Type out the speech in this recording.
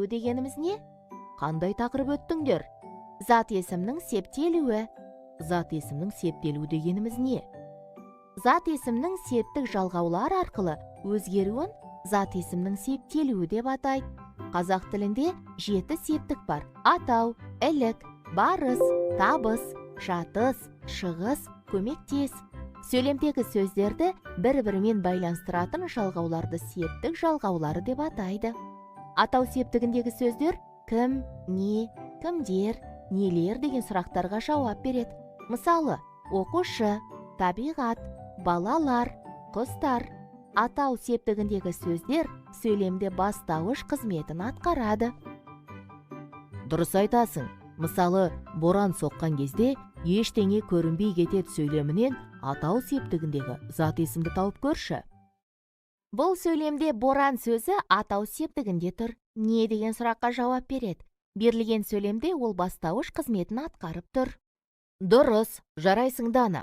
дегеніміз не? Қандай тақырып өттіңдер? Зат есімнің септелуі. Зат есімнің септелуі дегеніміз не? Зат есімнің септік жалғаулар арқылы өзгеруін зат есімнің септелуі деп атайды. Қазақ тілінде 7 септік бар. Атау, ілік, барыс, табыс, жатыс, шығыс, көмектес. Сөйлемдегі сөздерді бір-бірімен байланыстыратын жалғауларды септік жалғаулары деп атайды. Атау септігіндегі сөздер кім, не, кімдер, нелер деген сұрақтарға жауап береді. Мысалы, оқушы, табиғат, балалар, құстар. Атау септігіндегі сөздер сөйлемде бастауыш қызметін атқарады. Дұрыс айтасың. Мысалы, боран соққан кезде ештеңе көрінбей кетеді сөйлемінен атау септігіндегі зат есімді тауып көрші. Бұл сөйлемде боран сөзі атау септігінде тұр. Не деген сұраққа жауап береді? Берілген сөйлемде ол бастауыш қызметін атқарып тұр. Дұрыс, жарайсың Дана.